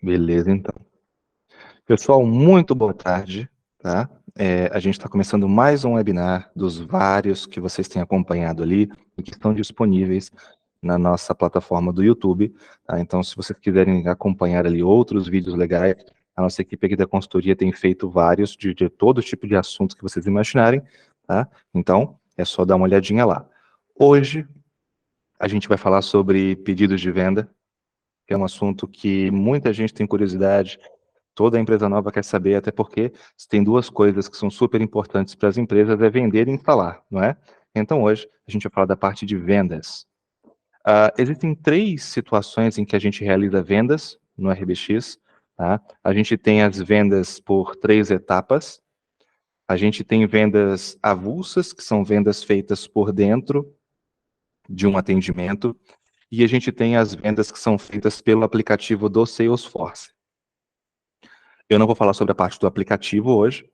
Beleza, então. Pessoal, muito boa tarde, tá? A gente está começando mais um webinar dos vários que vocês têm acompanhado ali e que estão disponíveis na nossa plataforma do YouTube, tá? Então, se vocês quiserem acompanhar ali outros vídeos legais, a nossa equipe aqui da consultoria tem feito vários de todo tipo de assuntos que vocês imaginarem, tá? Então, é só dar uma olhadinha lá. Hoje, a gente vai falar sobre pedidos de venda, que é um assunto que muita gente tem curiosidade. Toda empresa nova quer saber, até porque se tem duas coisas que são super importantes para as empresas, é vender e instalar, não é? Então hoje a gente vai falar da parte de vendas. Existem três situações em que a gente realiza vendas no RBX, tá? A gente tem as vendas por três etapas, a gente tem vendas avulsas, que são vendas feitas por dentro de um atendimento, e a gente tem as vendas que são feitas pelo aplicativo do Salesforce. Eu não vou falar sobre a parte do aplicativo hoje,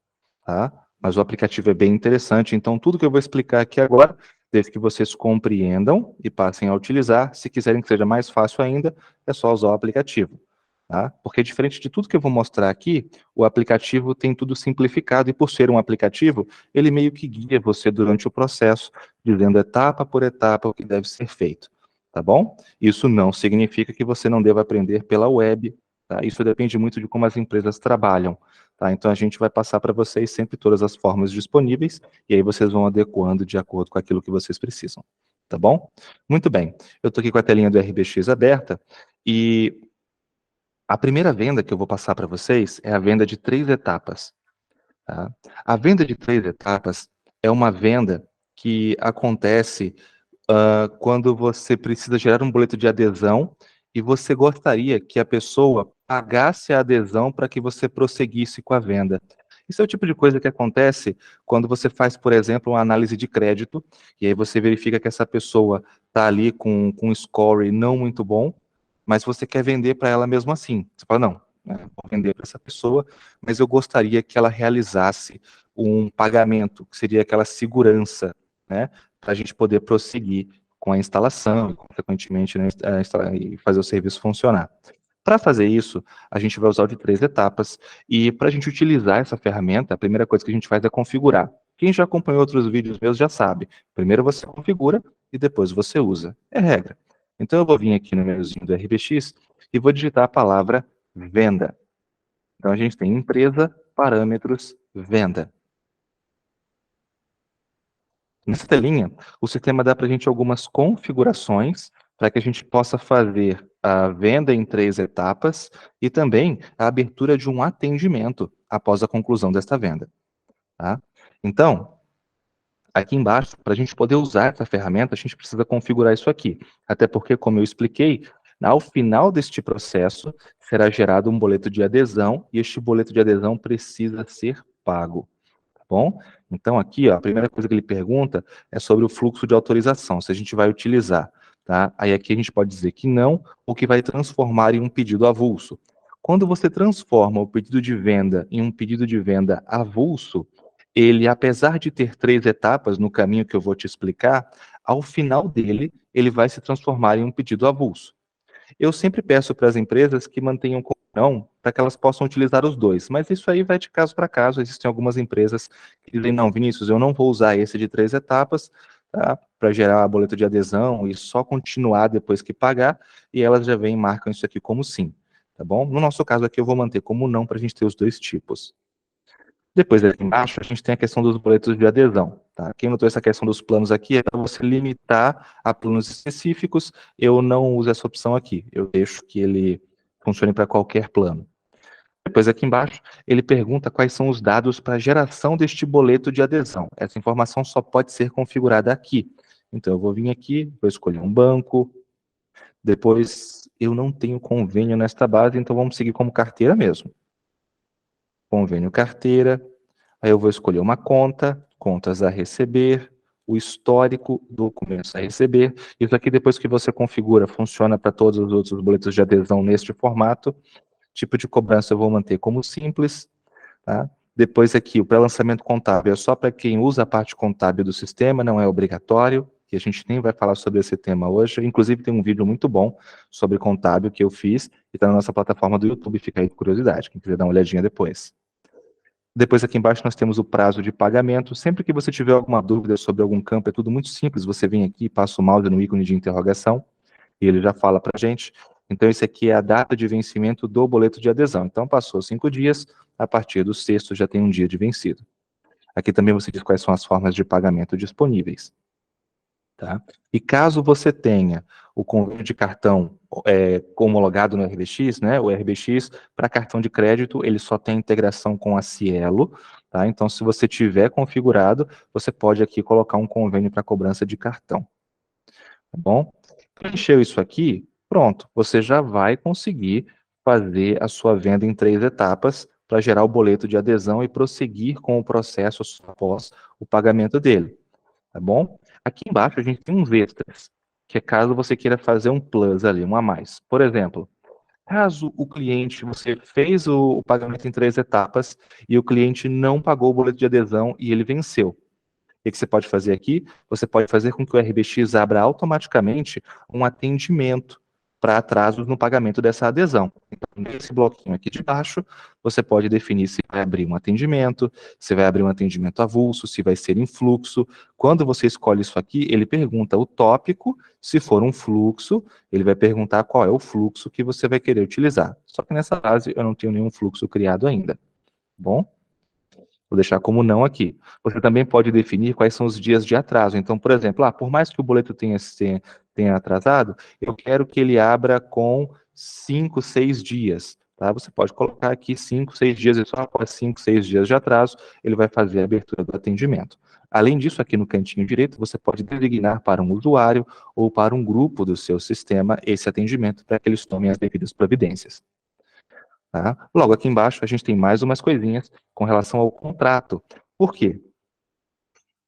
tá? Mas o aplicativo é bem interessante, então tudo que eu vou explicar aqui agora, desde que vocês compreendam e passem a utilizar, se quiserem que seja mais fácil ainda, é só usar o aplicativo, tá? Porque diferente de tudo que eu vou mostrar aqui, o aplicativo tem tudo simplificado e por ser um aplicativo, ele meio que guia você durante o processo, dizendo etapa por etapa o que deve ser feito, tá bom? Isso não significa que você não deva aprender pela web, tá? Isso depende muito de como as empresas trabalham. Tá, então a gente vai passar para vocês sempre todas as formas disponíveis e aí vocês vão adequando de acordo com aquilo que vocês precisam, tá bom? Muito bem, eu estou aqui com a telinha do RBX aberta e a primeira venda que eu vou passar para vocês é a venda de três etapas. Tá? A venda de três etapas é uma venda que acontece quando você precisa gerar um boleto de adesão e você gostaria que a pessoa pagasse a adesão para que você prosseguisse com a venda. Isso é o tipo de coisa que acontece quando você faz, por exemplo, uma análise de crédito, e aí você verifica que essa pessoa está ali com um score não muito bom, mas você quer vender para ela mesmo assim. Você fala, não, né, vou vender para essa pessoa, mas eu gostaria que ela realizasse um pagamento, que seria aquela segurança, né, para a gente poder prosseguir com a instalação e, consequentemente, né, e fazer o serviço funcionar. Para fazer isso, a gente vai usar o de três etapas, e para a gente utilizar essa ferramenta, a primeira coisa que a gente faz é configurar. Quem já acompanhou outros vídeos meus já sabe. Primeiro você configura e depois você usa. É regra. Então eu vou vir aqui no menuzinho do RBX e vou digitar a palavra venda. Então a gente tem empresa, parâmetros, venda. Nessa telinha, o sistema dá para a gente algumas configurações para que a gente possa fazer a venda em três etapas e também a abertura de um atendimento após a conclusão desta venda. Tá? Então, aqui embaixo, para a gente poder usar essa ferramenta, a gente precisa configurar isso aqui. Até porque, como eu expliquei, ao final deste processo, será gerado um boleto de adesão e este boleto de adesão precisa ser pago. Bom, então aqui, ó, a primeira coisa que ele pergunta é sobre o fluxo de autorização, se a gente vai utilizar, tá? Aí aqui a gente pode dizer que não, ou que vai transformar em um pedido avulso. Quando você transforma o pedido de venda em um pedido de venda avulso, ele, apesar de ter três etapas no caminho que eu vou te explicar, ao final dele, ele vai se transformar em um pedido avulso. Eu sempre peço para as empresas que mantenham como não, para que elas possam utilizar os dois, mas isso aí vai de caso para caso. Existem algumas empresas que dizem, não, Vinícius, eu não vou usar esse de três etapas, tá, para gerar a boleta de adesão e só continuar depois que pagar, e elas já vêm e marcam isso aqui como sim, tá bom? No nosso caso aqui eu vou manter como não, para a gente ter os dois tipos. Depois aqui embaixo, a gente tem a questão dos boletos de adesão. Tá? Quem notou essa questão dos planos aqui é para você limitar a planos específicos. Eu não uso essa opção aqui. Eu deixo que ele funcione para qualquer plano. Depois aqui embaixo, ele pergunta quais são os dados para a geração deste boleto de adesão. Essa informação só pode ser configurada aqui. Então, eu vou vir aqui, vou escolher um banco. Depois, eu não tenho convênio nesta base, então vamos seguir como carteira mesmo. Convênio carteira. Aí eu vou escolher uma conta, contas a receber, o histórico, documentos a receber. Isso aqui, depois que você configura, funciona para todos os outros boletos de adesão neste formato. Tipo de cobrança eu vou manter como simples. Tá? Depois aqui, o pré-lançamento contábil é só para quem usa a parte contábil do sistema, não é obrigatório. que a gente nem vai falar sobre esse tema hoje. Inclusive, tem um vídeo muito bom sobre contábil que eu fiz, e está na nossa plataforma do YouTube, fica aí com curiosidade, quem quiser dar uma olhadinha depois. Depois aqui embaixo nós temos o prazo de pagamento. Sempre que você tiver alguma dúvida sobre algum campo, é tudo muito simples, você vem aqui, passa o mouse no ícone de interrogação, e ele já fala para a gente. Então, esse aqui é a data de vencimento do boleto de adesão. Então, passou 5 dias, a partir do sexto já tem um dia de vencido. Aqui também você diz quais são as formas de pagamento disponíveis. Tá? E caso você tenha o convênio de cartão homologado no RBX, né, o RBX, para cartão de crédito, ele só tem integração com a Cielo, tá? Então, se você tiver configurado, você pode aqui colocar um convênio para cobrança de cartão, tá bom? Preencheu isso aqui, pronto, você já vai conseguir fazer a sua venda em 3 etapas para gerar o boleto de adesão e prosseguir com o processo após o pagamento dele, tá bom? Aqui embaixo a gente tem uns extras, que é caso você queira fazer um plus ali, um a mais. Por exemplo, caso o cliente, você fez o pagamento em 3 etapas e o cliente não pagou o boleto de adesão e ele venceu. O que você pode fazer aqui? Você pode fazer com que o RBX abra automaticamente um atendimento para atrasos no pagamento dessa adesão. Então, nesse bloquinho aqui de baixo, você pode definir se vai abrir um atendimento, se vai abrir um atendimento avulso, se vai ser em fluxo. Quando você escolhe isso aqui, ele pergunta o tópico, se for um fluxo, ele vai perguntar qual é o fluxo que você vai querer utilizar. Só que nessa fase eu não tenho nenhum fluxo criado ainda, tá bom? Vou deixar como não aqui. Você também pode definir quais são os dias de atraso. Então, por exemplo, por mais que o boleto tenha atrasado, eu quero que ele abra com 5, 6 dias. Tá? Você pode colocar aqui 5, 6 dias, e só após 5, 6 dias de atraso, ele vai fazer a abertura do atendimento. Além disso, aqui no cantinho direito, você pode designar para um usuário ou para um grupo do seu sistema esse atendimento para que eles tomem as devidas providências. Tá? Logo aqui embaixo, a gente tem mais umas coisinhas com relação ao contrato. Por quê?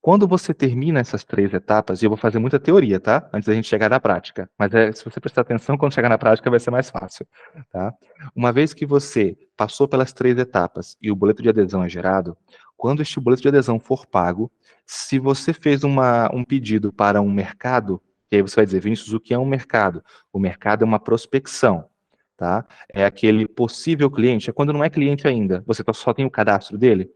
Quando você termina essas 3 etapas, e eu vou fazer muita teoria, tá? Antes da gente chegar na prática. Mas se você prestar atenção, quando chegar na prática vai ser mais fácil, tá? Uma vez que você passou pelas 3 etapas e o boleto de adesão é gerado, quando este boleto de adesão for pago, se você fez um pedido para um mercado, e aí você vai dizer, Vinícius, o que é um mercado? O mercado é uma prospecção, tá? É aquele possível cliente, é quando não é cliente ainda, você só tem o cadastro dele.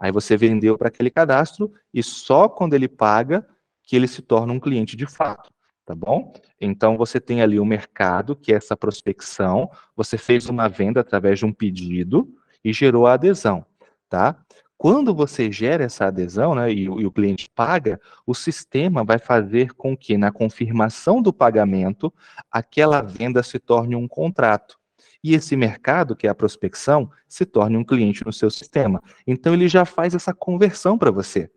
Aí você vendeu para aquele cadastro e só quando ele paga que ele se torna um cliente de fato, tá bom? Então você tem ali o mercado, que é essa prospecção, você fez uma venda através de um pedido e gerou a adesão, tá? Quando você gera essa adesão, né, e o cliente paga, o sistema vai fazer com que na confirmação do pagamento aquela venda se torne um contrato. E esse mercado, que é a prospecção, se torne um cliente no seu sistema. Então ele já faz essa conversão para você.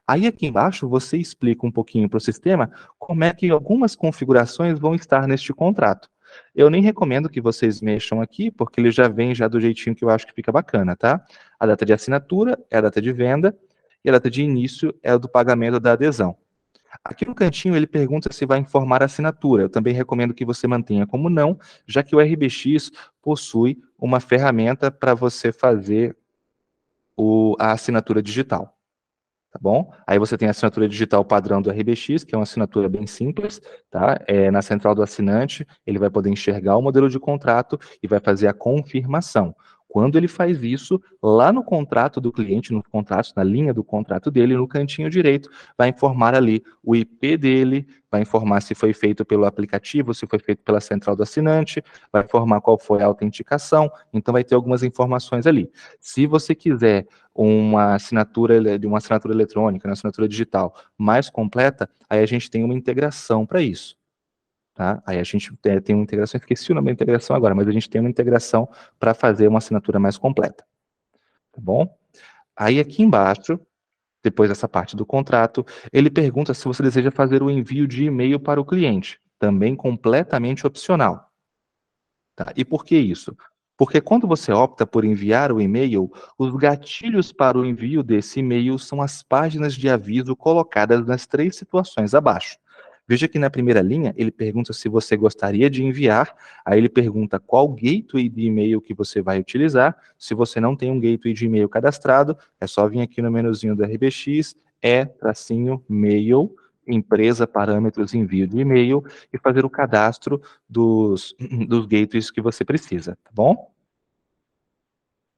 Aí aqui embaixo você explica um pouquinho para o sistema como é que algumas configurações vão estar neste contrato. Eu nem recomendo que vocês mexam aqui, porque ele já vem já do jeitinho que eu acho que fica bacana, tá? A data de assinatura é a data de venda e a data de início é a do pagamento da adesão. Aqui no cantinho ele pergunta se vai informar a assinatura. Eu também recomendo que você mantenha como não, já que o RBX possui uma ferramenta para você fazer a assinatura digital. Tá bom? Aí você tem a assinatura digital padrão do RBX, que é uma assinatura bem simples, tá? Na central do assinante, ele vai poder enxergar o modelo de contrato e vai fazer a confirmação. Quando ele faz isso, lá no contrato do cliente, no contrato, na linha do contrato dele, no cantinho direito, vai informar ali o IP dele, vai informar se foi feito pelo aplicativo, se foi feito pela central do assinante, vai informar qual foi a autenticação, então vai ter algumas informações ali. Se você quiser uma assinatura eletrônica, uma assinatura digital mais completa, aí a gente tem uma integração para isso. Tá? Aí a gente tem uma integração, esqueci o nome da integração agora, mas a gente tem uma integração para fazer uma assinatura mais completa. Tá bom? Aí aqui embaixo, depois dessa parte do contrato, ele pergunta se você deseja fazer o envio de e-mail para o cliente, também completamente opcional. Tá? E por que isso? Porque quando você opta por enviar o e-mail, os gatilhos para o envio desse e-mail são as páginas de aviso colocadas nas 3 situações abaixo. Veja que na primeira linha ele pergunta se você gostaria de enviar, aí ele pergunta qual gateway de e-mail que você vai utilizar. Se você não tem um gateway de e-mail cadastrado, é só vir aqui no menuzinho do RBX, mail, empresa, parâmetros, envio de e-mail e fazer o cadastro dos gateways que você precisa, tá bom?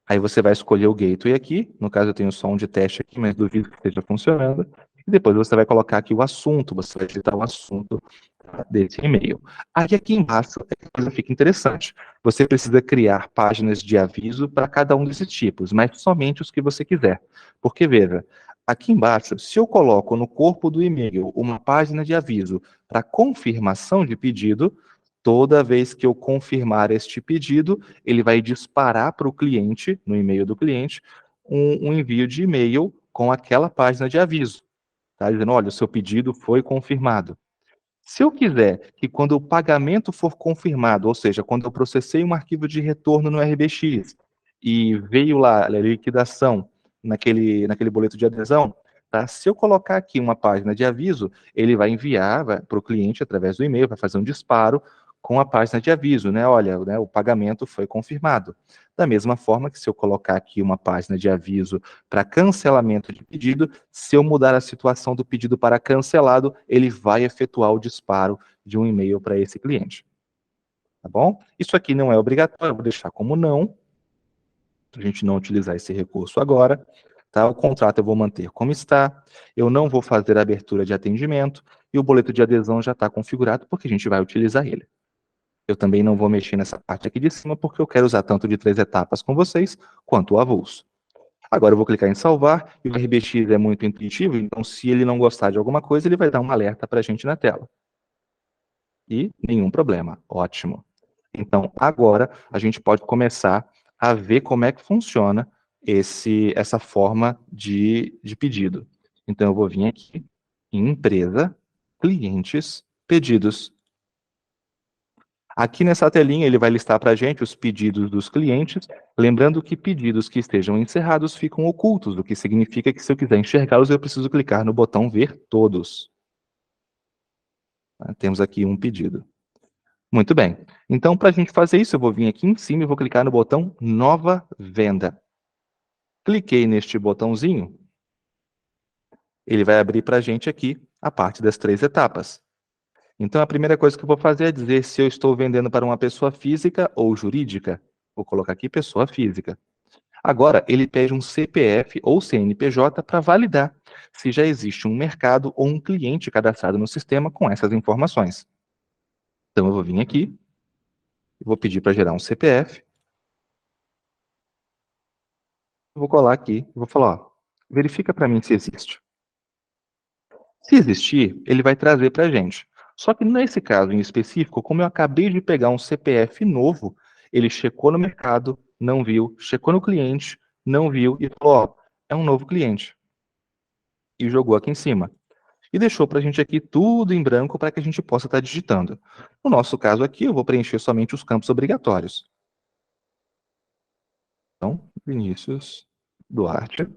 Aí você vai escolher o gateway aqui, no caso eu tenho só um de teste aqui, mas duvido que esteja funcionando, e depois você vai colocar aqui o assunto, você vai digitar o assunto desse e-mail. Aí aqui embaixo a coisa fica interessante. Você precisa criar páginas de aviso para cada um desses tipos, mas somente os que você quiser. Porque veja, aqui embaixo, se eu coloco no corpo do e-mail uma página de aviso para confirmação de pedido, toda vez que eu confirmar este pedido, ele vai disparar para o cliente, no e-mail do cliente, um envio de e-mail com aquela página de aviso. Tá dizendo, olha, o seu pedido foi confirmado. Se eu quiser que quando o pagamento for confirmado, ou seja, quando eu processei um arquivo de retorno no RBX e veio lá a liquidação naquele boleto de adesão, tá? Se eu colocar aqui uma página de aviso, ele vai enviar para o cliente através do e-mail, vai fazer um disparo com a página de aviso, né? Olha, né, o pagamento foi confirmado. Da mesma forma que se eu colocar aqui uma página de aviso para cancelamento de pedido, se eu mudar a situação do pedido para cancelado, ele vai efetuar o disparo de um e-mail para esse cliente. Tá bom? Isso aqui não é obrigatório, eu vou deixar como não, para a gente não utilizar esse recurso agora. Tá? O contrato eu vou manter como está, eu não vou fazer a abertura de atendimento, e o boleto de adesão já está configurado, porque a gente vai utilizar ele. Eu também não vou mexer nessa parte aqui de cima, porque eu quero usar tanto de 3 etapas com vocês, quanto o avulso. Agora eu vou clicar em salvar, e o RBX é muito intuitivo, então se ele não gostar de alguma coisa, ele vai dar um alerta para a gente na tela. E nenhum problema, ótimo. Então agora a gente pode começar a ver como é que funciona essa forma de pedido. Então eu vou vir aqui em empresa, clientes, pedidos. Aqui nessa telinha ele vai listar para a gente os pedidos dos clientes, lembrando que pedidos que estejam encerrados ficam ocultos, o que significa que se eu quiser enxergá-los eu preciso clicar no botão ver todos. Temos aqui um pedido. Muito bem, então para a gente fazer isso eu vou vir aqui em cima e vou clicar no botão nova venda. Cliquei neste botãozinho, ele vai abrir para a gente aqui a parte das 3 etapas. Então a primeira coisa que eu vou fazer é dizer se eu estou vendendo para uma pessoa física ou jurídica. Vou colocar aqui pessoa física. Agora, ele pede um CPF ou CNPJ para validar se já existe um mercado ou um cliente cadastrado no sistema com essas informações. Então eu vou vir aqui, vou pedir para gerar um CPF, vou colar aqui, vou falar, ó, verifica para mim se existe. Se existir, ele vai trazer para a gente. Só que nesse caso em específico, como eu acabei de pegar um CPF novo, ele checou no mercado, não viu, checou no cliente, não viu e falou, ó, é um novo cliente. E jogou aqui em cima. E deixou para a gente aqui tudo em branco para que a gente possa estar digitando. No nosso caso aqui, eu vou preencher somente os campos obrigatórios. Então, Vinícius Duarte. Vou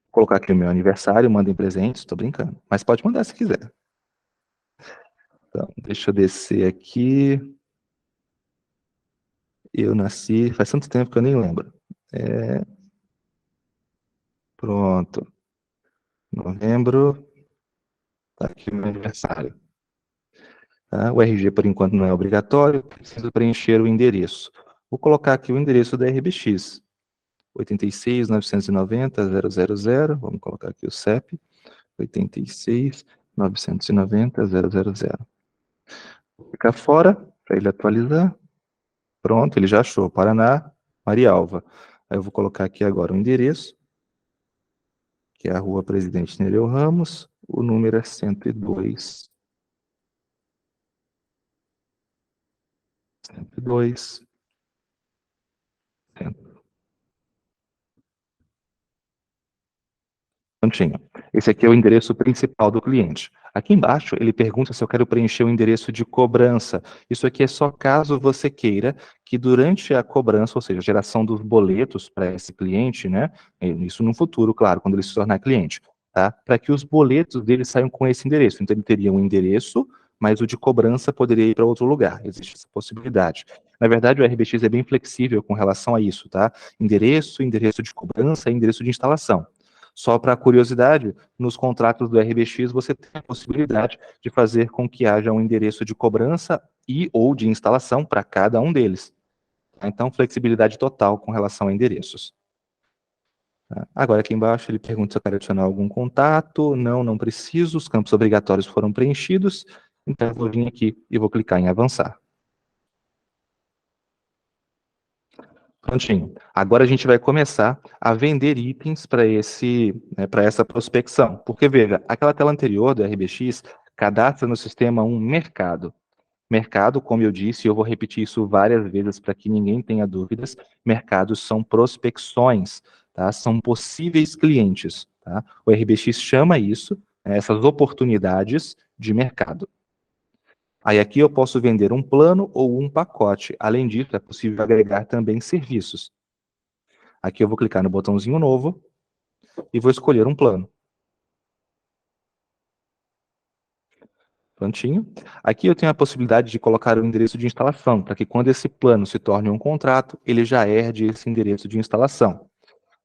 colocar aqui o meu aniversário, mandem presentes, estou brincando. Mas pode mandar se quiser. Então, deixa eu descer aqui. Eu nasci, faz tanto tempo que eu nem lembro. Pronto. Novembro, tá aqui o meu aniversário. Tá? O RG, por enquanto, não é obrigatório, preciso preencher o endereço. Vou colocar aqui o endereço da RBX. 86.990.000, vamos colocar aqui o CEP, 86.990.000. Vou ficar fora, para ele atualizar. Pronto, ele já achou, Paraná, Marialva. Aí eu vou colocar aqui agora o endereço, que é a Rua Presidente Nereu Ramos, o número é 102. 102. Prontinho. Esse aqui é o endereço principal do cliente. Aqui embaixo, ele pergunta se eu quero preencher o endereço de cobrança. Isso aqui é só caso você queira que durante a cobrança, ou seja, a geração dos boletos para esse cliente, né? Isso no futuro, claro, quando ele se tornar cliente, tá? Para que os boletos dele saiam com esse endereço. Então, ele teria um endereço, mas o de cobrança poderia ir para outro lugar. Existe essa possibilidade. Na verdade, o RBX é bem flexível com relação a isso, tá? Endereço, endereço de cobrança e endereço de instalação. Só para curiosidade, nos contratos do RBX você tem a possibilidade de fazer com que haja um endereço de cobrança e ou de instalação para cada um deles. Tá? Então, flexibilidade total com relação a endereços. Tá? Agora, aqui embaixo, ele pergunta se eu quero adicionar algum contato. Não, não preciso. Os campos obrigatórios foram preenchidos. Então, eu vou vir aqui e vou clicar em avançar. Prontinho. Agora a gente vai começar a vender itens para para essa prospecção. Porque, veja, aquela tela anterior do RBX cadastra no sistema um mercado. Mercado, como eu disse, eu vou repetir isso várias vezes para que ninguém tenha dúvidas, mercados são prospecções, tá? São possíveis clientes, tá? O RBX chama isso, essas oportunidades de mercado. Aí aqui eu posso vender um plano ou um pacote. Além disso, é possível agregar também serviços. Aqui eu vou clicar no botãozinho novo e vou escolher um plano. Prontinho. Aqui eu tenho a possibilidade de colocar o endereço de instalação, para que quando esse plano se torne um contrato, ele já herde esse endereço de instalação.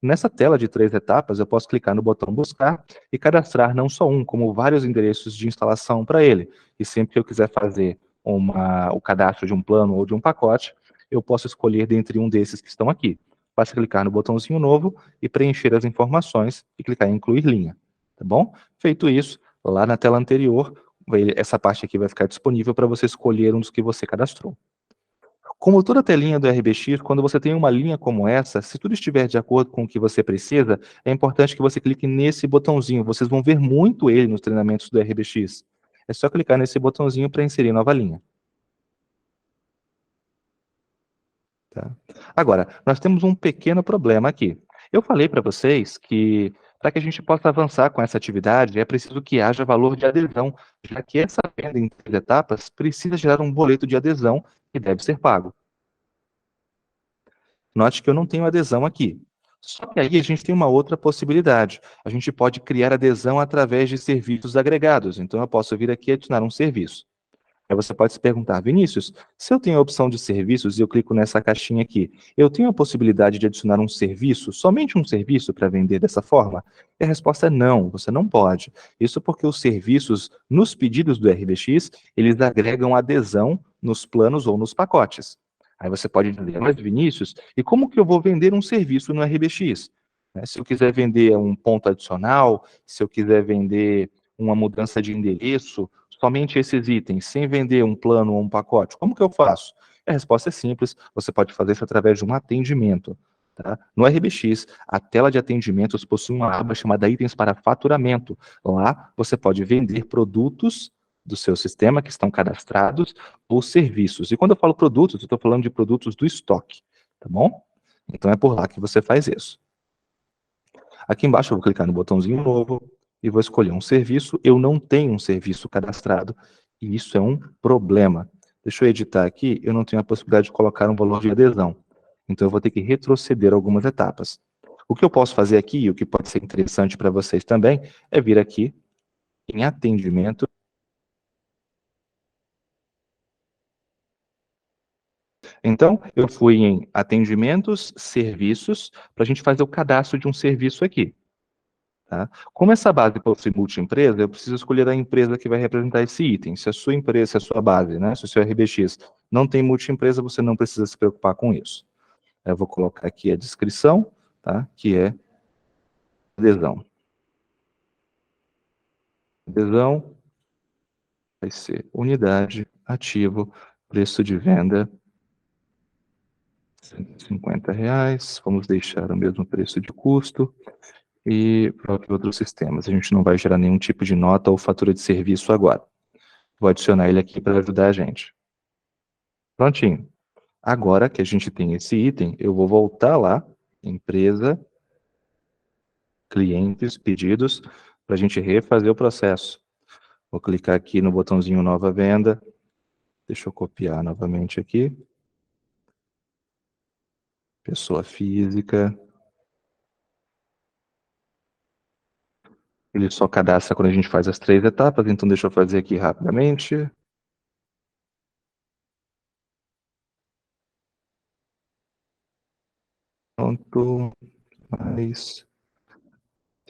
Nessa tela de 3 etapas, eu posso clicar no botão buscar e cadastrar não só um, como vários endereços de instalação para ele. E sempre que eu quiser fazer o cadastro de um plano ou de um pacote, eu posso escolher dentre um desses que estão aqui. Basta clicar no botãozinho novo e preencher as informações e clicar em incluir linha. Tá bom? Feito isso, lá na tela anterior, essa parte aqui vai ficar disponível para você escolher um dos que você cadastrou. Como toda telinha do RBX, quando você tem uma linha como essa, se tudo estiver de acordo com o que você precisa, é importante que você clique nesse botãozinho. Vocês vão ver muito ele nos treinamentos do RBX. É só clicar nesse botãozinho para inserir nova linha. Tá? Agora, nós temos um pequeno problema aqui. Eu falei para vocês que para que a gente possa avançar com essa atividade, é preciso que haja valor de adesão, já que essa venda em 3 etapas precisa gerar um boleto de adesão que deve ser pago. Note que eu não tenho adesão aqui. Só que aí a gente tem uma outra possibilidade. A gente pode criar adesão através de serviços agregados. Então eu posso vir aqui e adicionar um serviço. Aí você pode se perguntar, Vinícius, se eu tenho a opção de serviços e eu clico nessa caixinha aqui, eu tenho a possibilidade de adicionar um serviço, somente um serviço para vender dessa forma? E a resposta é não, você não pode. Isso porque os serviços nos pedidos do RBX, eles agregam adesão nos planos ou nos pacotes. Aí você pode dizer, mas Vinícius, e como que eu vou vender um serviço no RBX? Se eu quiser vender um ponto adicional, se eu quiser vender uma mudança de endereço, somente esses itens, sem vender um plano ou um pacote, como que eu faço? A resposta é simples, você pode fazer isso através de um atendimento. Tá? No RBX, a tela de atendimentos possui uma aba chamada Itens para Faturamento. Lá você pode vender produtos do seu sistema que estão cadastrados ou serviços. E quando eu falo produtos, eu estou falando de produtos do estoque, tá bom? Então é por lá que você faz isso. Aqui embaixo eu vou clicar no botãozinho novo e vou escolher um serviço. Eu não tenho um serviço cadastrado e isso é um problema. Deixa eu editar aqui, eu não tenho a possibilidade de colocar um valor de adesão. Então eu vou ter que retroceder algumas etapas. O que eu posso fazer aqui, e o que pode ser interessante para vocês também, é vir aqui em atendimento. Então, eu fui em atendimentos, serviços, para a gente fazer o cadastro de um serviço aqui. Tá? Como essa base possui multi-empresa, eu preciso escolher a empresa que vai representar esse item. Se a sua empresa, se a sua base, né, se o seu RBX não tem multi-empresa, você não precisa se preocupar com isso. Eu vou colocar aqui a descrição, tá? Que é adesão. Adesão vai ser unidade, ativo, preço de venda, R$ 150. Vamos deixar o mesmo preço de custo. E para outros sistemas. A gente não vai gerar nenhum tipo de nota ou fatura de serviço agora. Vou adicionar ele aqui para ajudar a gente. Prontinho. Agora que a gente tem esse item, eu vou voltar lá, empresa, clientes, pedidos, para a gente refazer o processo. Vou clicar aqui no botãozinho nova venda. Deixa eu copiar novamente aqui. Pessoa física. Ele só cadastra quando a gente faz as 3 etapas, então deixa eu fazer aqui rapidamente. Pronto. Mais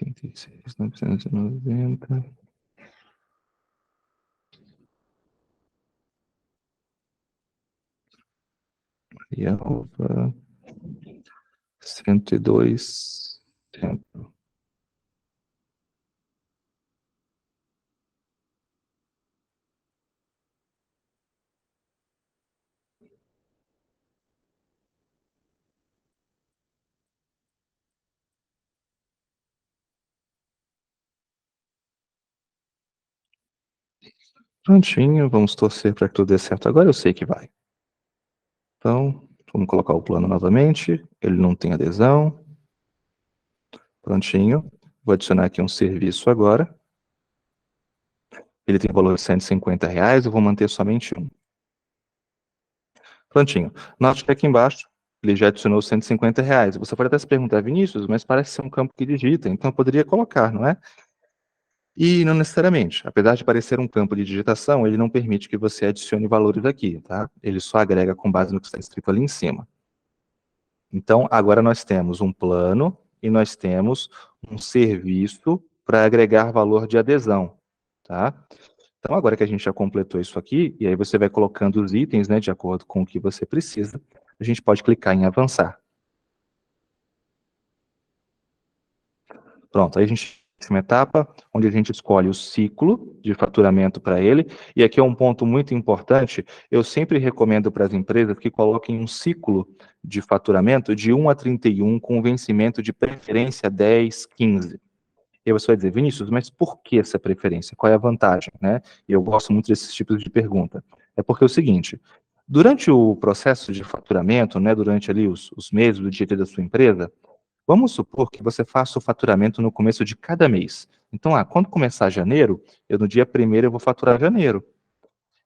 86.990. E Alva, 102. Prontinho, vamos torcer para que tudo dê certo. Agora eu sei que vai. Então, vamos colocar o plano novamente. Ele não tem adesão. Prontinho. Vou adicionar aqui um serviço agora. Ele tem valor de R$ 150, eu vou manter somente um. Prontinho. Note que aqui embaixo ele já adicionou R$ 150. Você pode até se perguntar, Vinícius, mas parece ser um campo que digita, então eu poderia colocar, não é? E não necessariamente. Apesar de parecer um campo de digitação, ele não permite que você adicione valores aqui, tá? Ele só agrega com base no que está escrito ali em cima. Então, agora nós temos um plano e nós temos um serviço para agregar valor de adesão, tá? Então, agora que a gente já completou isso aqui, e aí você vai colocando os itens, né, de acordo com o que você precisa, a gente pode clicar em avançar. Pronto, aí a gente tem uma etapa onde a gente escolhe o ciclo de faturamento para ele, e aqui é um ponto muito importante, eu sempre recomendo para as empresas que coloquem um ciclo de faturamento de 1 a 31, com vencimento de preferência 10, 15. E aí você vai dizer, Vinícius, mas por que essa preferência? Qual é a vantagem, né? E eu gosto muito desses tipos de pergunta. É porque é o seguinte, durante o processo de faturamento, né, durante ali os meses do dia a dia da sua empresa, vamos supor que você faça o faturamento no começo de cada mês. Então, quando começar janeiro, eu no dia 1º eu vou faturar janeiro.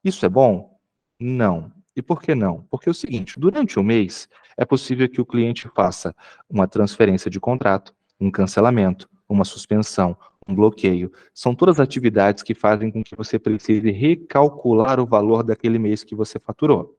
Isso é bom? Não. E por que não? Porque é o seguinte, durante o mês, é possível que o cliente faça uma transferência de contrato, um cancelamento, uma suspensão, um bloqueio. São todas atividades que fazem com que você precise recalcular o valor daquele mês que você faturou.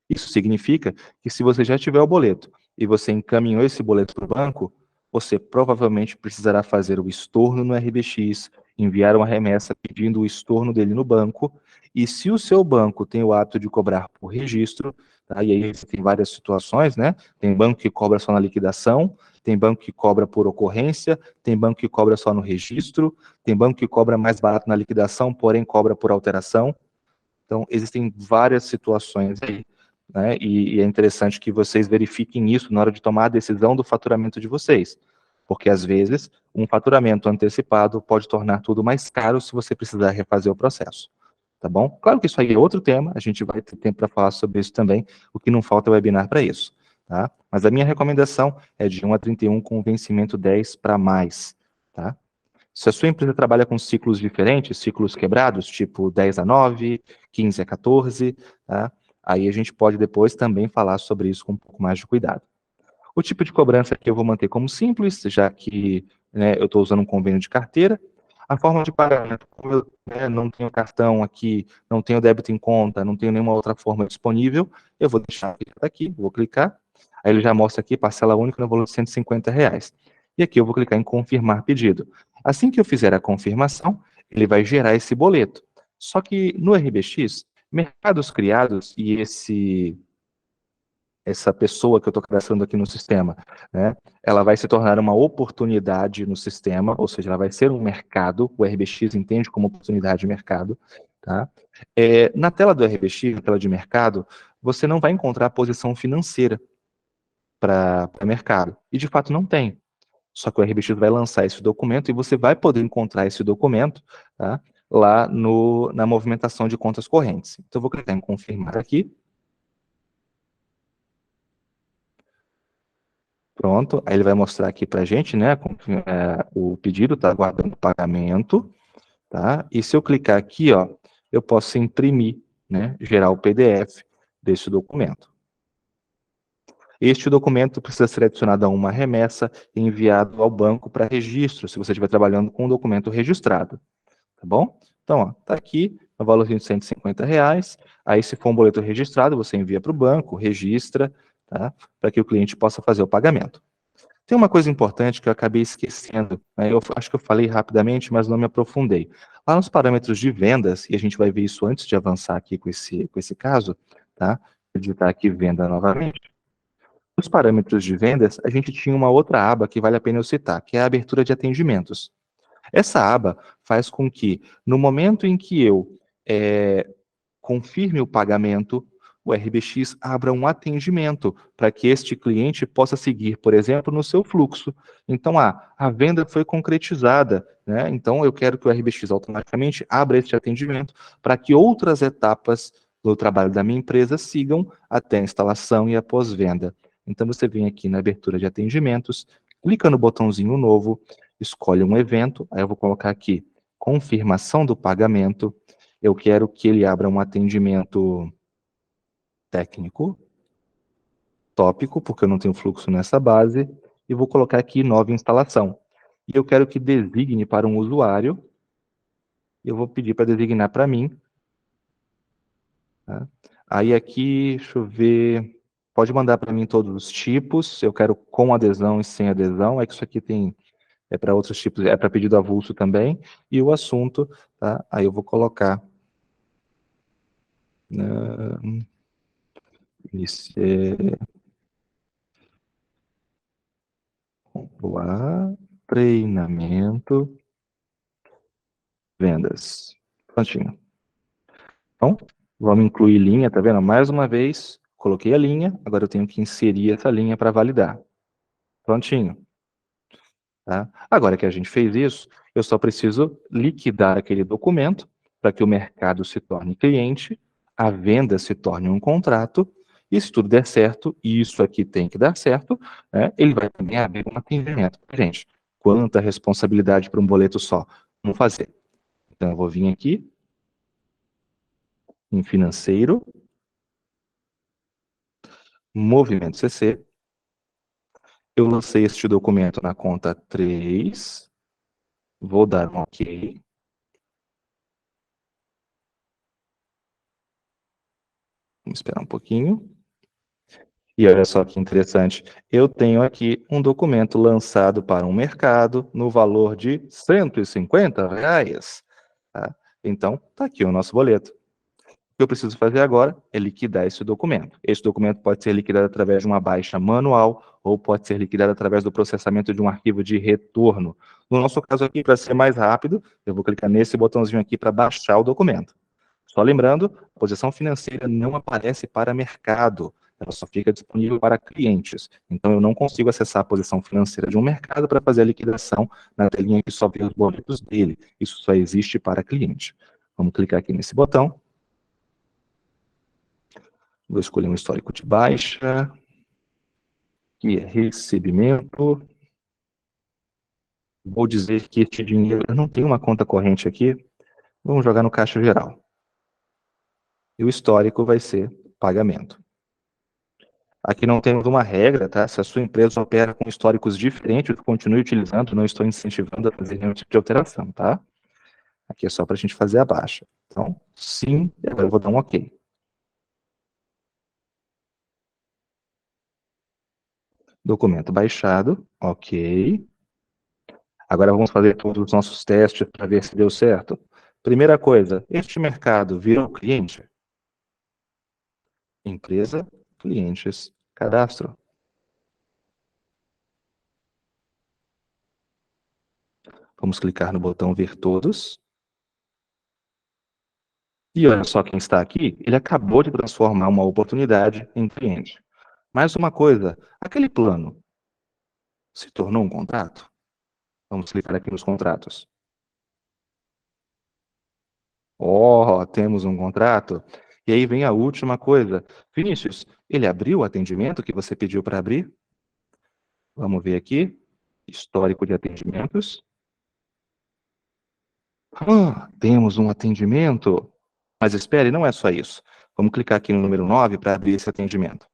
Isso significa que se você já tiver o boleto e você encaminhou esse boleto para o banco, você provavelmente precisará fazer o estorno no RBX, enviar uma remessa pedindo o estorno dele no banco, e se o seu banco tem o hábito de cobrar por registro, tá? E aí tem várias situações, né? Tem banco que cobra só na liquidação, tem banco que cobra por ocorrência, tem banco que cobra só no registro, tem banco que cobra mais barato na liquidação, porém cobra por alteração. Então, existem várias situações aí, né? E é interessante que vocês verifiquem isso na hora de tomar a decisão do faturamento de vocês. Porque, às vezes, um faturamento antecipado pode tornar tudo mais caro se você precisar refazer o processo. Tá bom? Claro que isso aí é outro tema, a gente vai ter tempo para falar sobre isso também, o que não falta é webinar para isso. Tá? Mas a minha recomendação é de 1 a 31 com vencimento 10 para mais. Tá? Se a sua empresa trabalha com ciclos diferentes, ciclos quebrados, tipo 10 a 9, 15 a 14, tá? Aí a gente pode depois também falar sobre isso com um pouco mais de cuidado. O tipo de cobrança aqui eu vou manter como simples, já que, né, eu estou usando um convênio de carteira. A forma de pagamento, como eu, né, não tenho cartão aqui, não tenho débito em conta, não tenho nenhuma outra forma disponível, eu vou deixar aqui, vou clicar, aí ele já mostra aqui parcela única no valor de R$ 150. E aqui eu vou clicar em confirmar pedido. Assim que eu fizer a confirmação, ele vai gerar esse boleto. Só que no RBX, mercados criados e essa pessoa que eu estou cadastrando aqui no sistema, né, ela vai se tornar uma oportunidade no sistema, ou seja, ela vai ser um mercado, o RBX entende como oportunidade de mercado, tá? Na tela do RBX, na tela de mercado, você não vai encontrar a posição financeira para mercado, e de fato não tem. Só que o RBX vai lançar esse documento e você vai poder encontrar esse documento, tá, lá na movimentação de contas correntes. Então, eu vou clicar em confirmar aqui. Pronto, aí ele vai mostrar aqui para a gente, né, o pedido está aguardando pagamento, tá? E se eu clicar aqui, ó, eu posso imprimir, né, gerar o PDF desse documento. Este documento precisa ser adicionado a uma remessa e enviado ao banco para registro, se você estiver trabalhando com um documento registrado, tá bom? Então, ó, tá aqui, o valor de R$ 150, aí se for um boleto registrado, você envia para o banco, registra, tá? Para que o cliente possa fazer o pagamento. Tem uma coisa importante que eu acabei esquecendo, né? Eu acho que eu falei rapidamente, mas não me aprofundei. Lá nos parâmetros de vendas, e a gente vai ver isso antes de avançar aqui com esse caso, tá? Vou digitar aqui venda novamente. Nos parâmetros de vendas, a gente tinha uma outra aba que vale a pena eu citar, que é a abertura de atendimentos. Essa aba faz com que, no momento em que eu confirme o pagamento, o RBX abra um atendimento para que este cliente possa seguir, por exemplo, no seu fluxo. Então, a venda foi concretizada, né? Então, eu quero que o RBX automaticamente abra este atendimento para que outras etapas do trabalho da minha empresa sigam até a instalação e a pós-venda. Então, você vem aqui na abertura de atendimentos, clica no botãozinho novo, escolhe um evento, aí eu vou colocar aqui confirmação do pagamento. Eu quero que ele abra um atendimento técnico, tópico, porque eu não tenho fluxo nessa base, e vou colocar aqui nova instalação. E eu quero que designe para um usuário, eu vou pedir para designar para mim. Tá? Aí aqui, deixa eu ver, pode mandar para mim todos os tipos, eu quero com adesão e sem adesão, é que isso aqui tem, é para outros tipos, é para pedido avulso também, e o assunto, tá? Aí eu vou colocar lá, treinamento, vendas. Prontinho. Então, vamos incluir linha, tá vendo? Mais uma vez, coloquei a linha, agora eu tenho que inserir essa linha para validar. Prontinho. Tá? Agora que a gente fez isso, eu só preciso liquidar aquele documento para que o mercado se torne cliente, a venda se torne um contrato, e se tudo der certo, e isso aqui tem que dar certo, né, ele vai também abrir um atendimento. Gente, quanta responsabilidade para um boleto só. Vamos fazer. Então, eu vou vir aqui, em financeiro, movimento CC, eu lancei este documento na conta 3, vou dar um OK. Vamos esperar um pouquinho. E olha só que interessante, eu tenho aqui um documento lançado para um mercado no valor de R$ 150. Tá? Então, está aqui o nosso boleto. O que eu preciso fazer agora é liquidar esse documento. Esse documento pode ser liquidado através de uma baixa manual ou pode ser liquidado através do processamento de um arquivo de retorno. No nosso caso aqui, para ser mais rápido, eu vou clicar nesse botãozinho aqui para baixar o documento. Só lembrando, a posição financeira não aparece para mercado, ela só fica disponível para clientes. Então, eu não consigo acessar a posição financeira de um mercado para fazer a liquidação na telinha que só vê os boletos dele. Isso só existe para cliente. Vamos clicar aqui nesse botão. Vou escolher um histórico de baixa, que é recebimento. Vou dizer que este dinheiro, eu não tenho uma conta corrente aqui, vamos jogar no caixa geral. E o histórico vai ser pagamento. Aqui não temos uma regra, tá? Se a sua empresa opera com históricos diferentes, continue utilizando, não estou incentivando a fazer nenhum tipo de alteração, tá? Aqui é só para a gente fazer a baixa. Então, sim, agora eu vou dar um OK. Documento baixado, OK. Agora vamos fazer todos os nossos testes para ver se deu certo. Primeira coisa, este mercado virou cliente? Empresa, clientes, cadastro. Vamos clicar no botão ver todos. E olha só quem está aqui, ele acabou de transformar uma oportunidade em cliente. Mais uma coisa, aquele plano se tornou um contrato? Vamos clicar aqui nos contratos. Oh, temos um contrato. E aí vem a última coisa. Vinícius, ele abriu o atendimento que você pediu para abrir? Vamos ver aqui. Histórico de atendimentos. Temos um atendimento. Mas espere, não é só isso. Vamos clicar aqui no número 9 para abrir esse atendimento.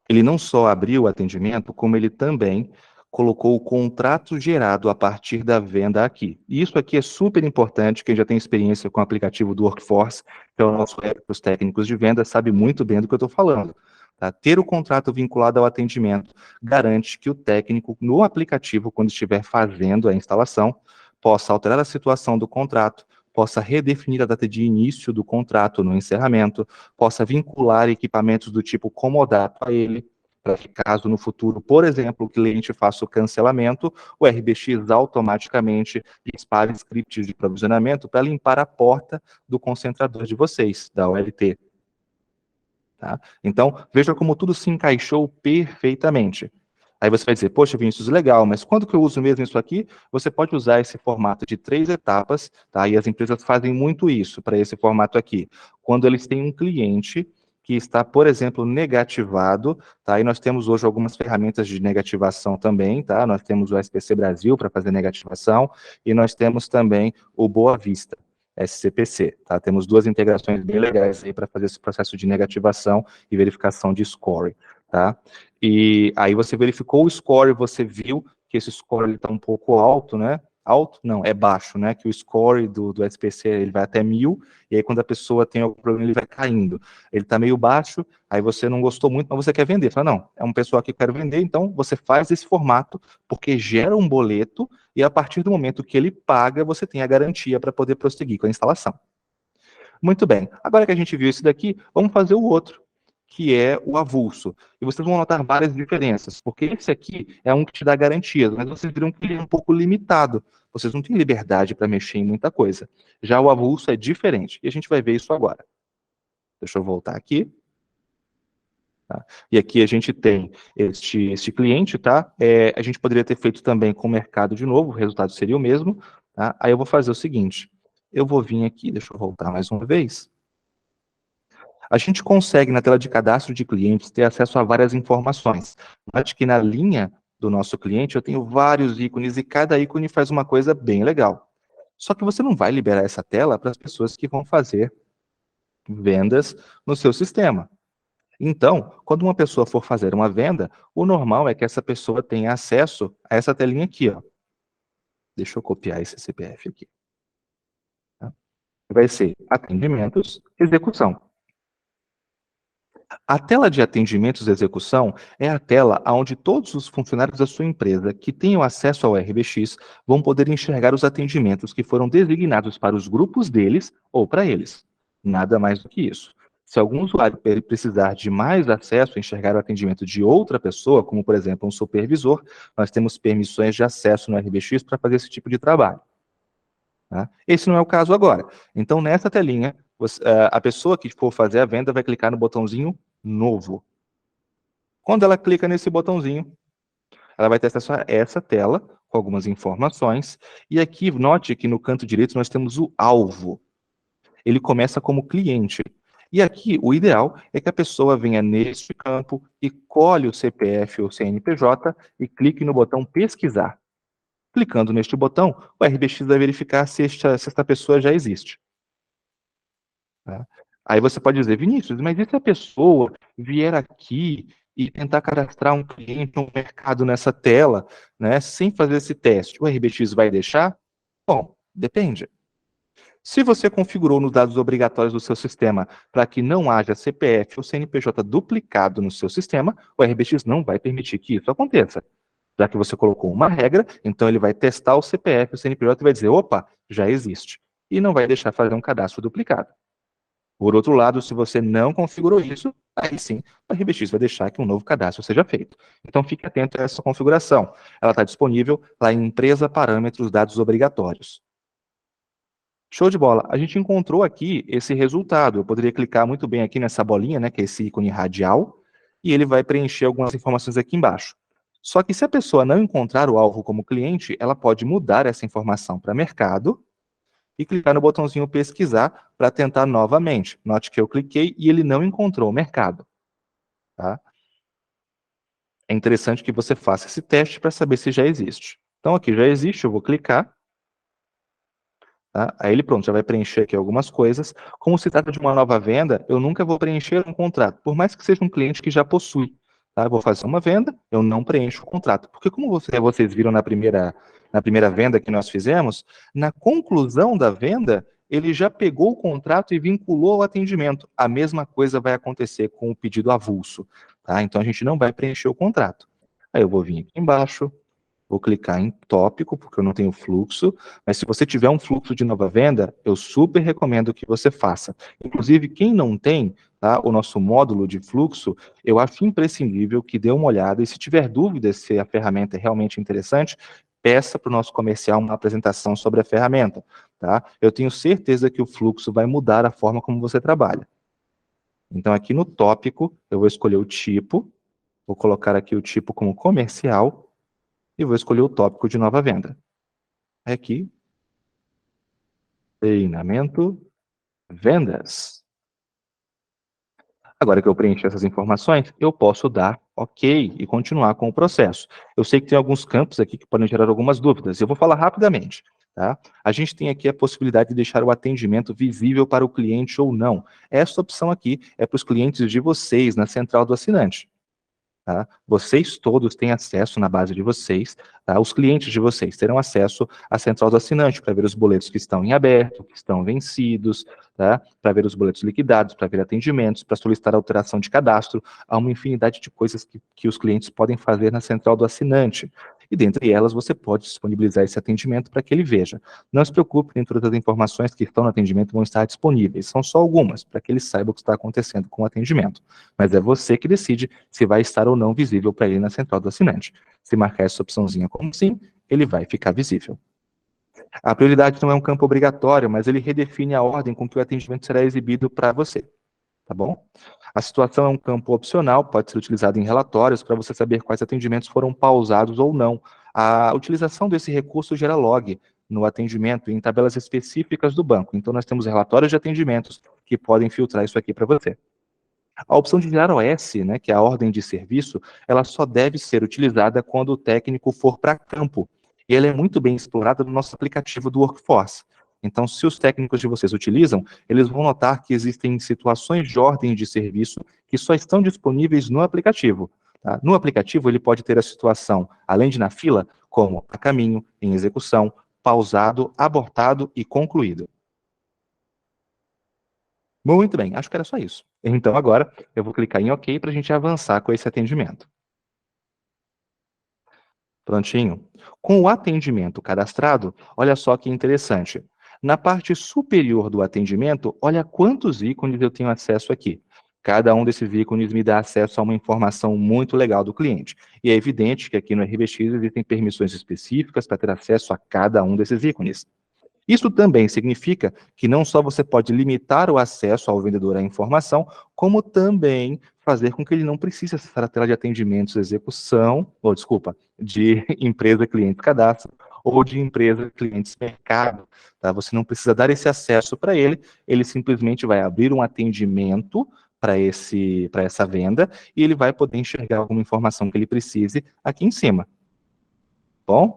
Ele não só abriu o atendimento, como ele também colocou o contrato gerado a partir da venda aqui. E isso aqui é super importante, quem já tem experiência com o aplicativo do Workforce, que é o nosso app para os técnicos de venda, sabe muito bem do que eu estou falando. Tá? Ter o contrato vinculado ao atendimento garante que o técnico, no aplicativo, quando estiver fazendo a instalação, possa alterar a situação do contrato, possa redefinir a data de início do contrato no encerramento, possa vincular equipamentos do tipo comodato a ele, para que caso no futuro, por exemplo, o cliente faça o cancelamento, o RBX automaticamente dispare scripts de provisionamento para limpar a porta do concentrador de vocês, da OLT. Tá? Então, veja como tudo se encaixou perfeitamente. Aí você vai dizer, poxa, Vinícius, legal, mas quando que eu uso mesmo isso aqui? Você pode usar esse formato de 3 etapas, tá? E as empresas fazem muito isso para esse formato aqui. Quando eles têm um cliente que está, por exemplo, negativado, tá? E nós temos hoje algumas ferramentas de negativação também, tá? Nós temos o SPC Brasil para fazer negativação e nós temos também o Boa Vista. SCPC, tá? Temos 2 integrações bem legais aí para fazer esse processo de negativação e verificação de score, tá? E aí você verificou o score, você viu que esse score está um pouco alto, né? Alto? Não, é baixo, né? Que o score do SPC ele vai até 1000, e aí quando a pessoa tem algum problema, ele vai caindo. Ele está meio baixo, aí você não gostou muito, mas você quer vender. Fala, não, é um pessoal que quer vender, então você faz esse formato, porque gera um boleto, e a partir do momento que ele paga, você tem a garantia para poder prosseguir com a instalação. Muito bem, agora que a gente viu isso daqui, vamos fazer o outro, que é o avulso. E vocês vão notar várias diferenças, porque esse aqui é um que te dá garantias, mas vocês viram que ele é um pouco limitado. Vocês não têm liberdade para mexer em muita coisa. Já o avulso é diferente, e a gente vai ver isso agora. Deixa eu voltar aqui. Tá? E aqui a gente tem este cliente, tá? A gente poderia ter feito também com o mercado de novo, o resultado seria o mesmo. Tá? Aí eu vou fazer o seguinte, eu vou vir aqui, deixa eu voltar mais uma vez. A gente consegue, na tela de cadastro de clientes, ter acesso a várias informações. Note que na linha do nosso cliente eu tenho vários ícones e cada ícone faz uma coisa bem legal. Só que você não vai liberar essa tela para as pessoas que vão fazer vendas no seu sistema. Então, quando uma pessoa for fazer uma venda, o normal é que essa pessoa tenha acesso a essa telinha aqui, ó. Deixa eu copiar esse CPF aqui. Tá? Vai ser atendimentos, execução. A tela de atendimentos e execução é a tela onde todos os funcionários da sua empresa que tenham acesso ao RBX vão poder enxergar os atendimentos que foram designados para os grupos deles ou para eles. Nada mais do que isso. Se algum usuário precisar de mais acesso a enxergar o atendimento de outra pessoa, como por exemplo um supervisor, nós temos permissões de acesso no RBX para fazer esse tipo de trabalho. Tá? Esse não é o caso agora. Então, nessa telinha, a pessoa que for fazer a venda vai clicar no botãozinho Novo. Quando ela clica nesse botãozinho, ela vai ter acesso a essa tela, com algumas informações, e aqui, note que no canto direito nós temos o alvo. Ele começa como cliente. E aqui, o ideal é que a pessoa venha neste campo e colhe o CPF ou CNPJ e clique no botão Pesquisar. Clicando neste botão, o RBX vai verificar se esta pessoa já existe. Tá? Aí você pode dizer, Vinícius, mas e se a pessoa vier aqui e tentar cadastrar um cliente, um mercado nessa tela, né, sem fazer esse teste, o RBX vai deixar? Bom, depende. Se você configurou nos dados obrigatórios do seu sistema para que não haja CPF ou CNPJ duplicado no seu sistema, o RBX não vai permitir que isso aconteça. Já que você colocou uma regra, então ele vai testar o CPF, o CNPJ e vai dizer, opa, já existe. E não vai deixar fazer um cadastro duplicado. Por outro lado, se você não configurou isso, aí sim, a RBX vai deixar que um novo cadastro seja feito. Então, fique atento a essa configuração. Ela está disponível lá em Empresa Parâmetros Dados Obrigatórios. Show de bola. A gente encontrou aqui esse resultado. Eu poderia clicar muito bem aqui nessa bolinha, né, que é esse ícone radial, e ele vai preencher algumas informações aqui embaixo. Só que se a pessoa não encontrar o alvo como cliente, ela pode mudar essa informação para mercado, e clicar no botãozinho pesquisar para tentar novamente. Note que eu cliquei e ele não encontrou o mercado. Tá? É interessante que você faça esse teste para saber se já existe. Então aqui já existe, eu vou clicar. Tá? Aí ele pronto, já vai preencher aqui algumas coisas. Como se trata de uma nova venda, eu nunca vou preencher um contrato, por mais que seja um cliente que já possui. Tá? Eu vou fazer uma venda, eu não preencho o contrato. Porque como vocês viram na primeira venda que nós fizemos, na conclusão da venda, ele já pegou o contrato e vinculou ao atendimento. A mesma coisa vai acontecer com o pedido avulso. tá? Então a gente não vai preencher o contrato. Aí eu vou vir aqui embaixo, vou clicar em tópico, porque eu não tenho fluxo, mas se você tiver um fluxo de nova venda, eu super recomendo que você faça. Inclusive, quem não tem, tá, o nosso módulo de fluxo, eu acho imprescindível que dê uma olhada, e se tiver dúvidas se a ferramenta é realmente interessante, peça para o nosso comercial uma apresentação sobre a ferramenta, tá? Eu tenho certeza que o fluxo vai mudar a forma como você trabalha. Então, aqui no tópico, eu vou escolher o tipo, vou colocar aqui o tipo como comercial, e vou escolher o tópico de nova venda. Aqui, treinamento, vendas. Agora que eu preenchi essas informações, eu posso dar OK e continuar com o processo. Eu sei que tem alguns campos aqui que podem gerar algumas dúvidas, eu vou falar rapidamente. Tá? A gente tem aqui a possibilidade de deixar o atendimento visível para o cliente ou não. Essa opção aqui é para os clientes de vocês na central do assinante. Tá? Vocês todos têm acesso na base de vocês, tá? Os clientes de vocês terão acesso à central do assinante para ver os boletos que estão em aberto, que estão vencidos, tá? Para ver os boletos liquidados, para ver atendimentos, para solicitar alteração de cadastro. Há uma infinidade de coisas que os clientes podem fazer na central do assinante. E dentre elas, você pode disponibilizar esse atendimento para que ele veja. Não se preocupe, nem todas as informações que estão no atendimento vão estar disponíveis. São só algumas, para que ele saiba o que está acontecendo com o atendimento. Mas é você que decide se vai estar ou não visível para ele na central do assinante. Se marcar essa opçãozinha como sim, ele vai ficar visível. A prioridade não é um campo obrigatório, mas ele redefine a ordem com que o atendimento será exibido para você, tá bom? A situação é um campo opcional, pode ser utilizado em relatórios para você saber quais atendimentos foram pausados ou não. A utilização desse recurso gera log no atendimento em tabelas específicas do banco. Então, nós temos relatórios de atendimentos que podem filtrar isso aqui para você. A opção de gerar OS, né, que é a ordem de serviço, ela só deve ser utilizada quando o técnico for para campo. E ela é muito bem explorada no nosso aplicativo do Workforce. Então, se os técnicos de vocês utilizam, eles vão notar que existem situações de ordem de serviço que só estão disponíveis no aplicativo. Tá? No aplicativo, ele pode ter a situação, além de na fila, como a caminho, em execução, pausado, abortado e concluído. Muito bem, acho que era só isso. Então agora eu vou clicar em OK para a gente avançar com esse atendimento. Prontinho. Com o atendimento cadastrado, olha só que interessante. Na parte superior do atendimento, olha quantos ícones eu tenho acesso aqui. Cada um desses ícones me dá acesso a uma informação muito legal do cliente. E é evidente que aqui no RBX existem permissões específicas para ter acesso a cada um desses ícones. Isso também significa que não só você pode limitar o acesso ao vendedor à informação, como também fazer com que ele não precise acessar a tela de atendimentos execução, ou desculpa, de empresa cliente cadastro, ou de empresa clientes mercado. Tá? Você não precisa dar esse acesso para ele, ele simplesmente vai abrir um atendimento para essa venda e ele vai poder enxergar alguma informação que ele precise aqui em cima. Bom?